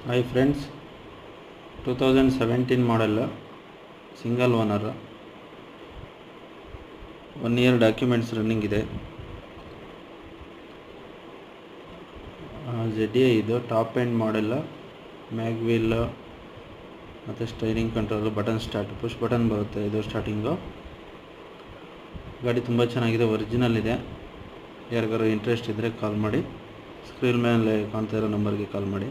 Hi friends, 2017 model single owner, 1 year documents running ಇದೆ. ZA ಇದು top end model. Mag wheel ಮತ್ತು steering control, button start, push button ಬರುತ್ತೆ. ಇದು starting. ಗಾಡಿ ತುಂಬ ಚೆನ್ನಾಗಿದೆ, ಒರಿಜಿನಲ್ ಇದೆ. ಯಾರಿಗಾರು ಇಂಟ್ರೆಸ್ಟ್ ಇದ್ದರೆ ಕಾಲ್ ಮಾಡಿ. ಸ್ಕ್ರೀನ್ ಮೇಲೆ ಕಾಣ್ತಾ ಇರೋ ನಂಬರ್ಗೆ ಕಾಲ್ ಮಾಡಿ.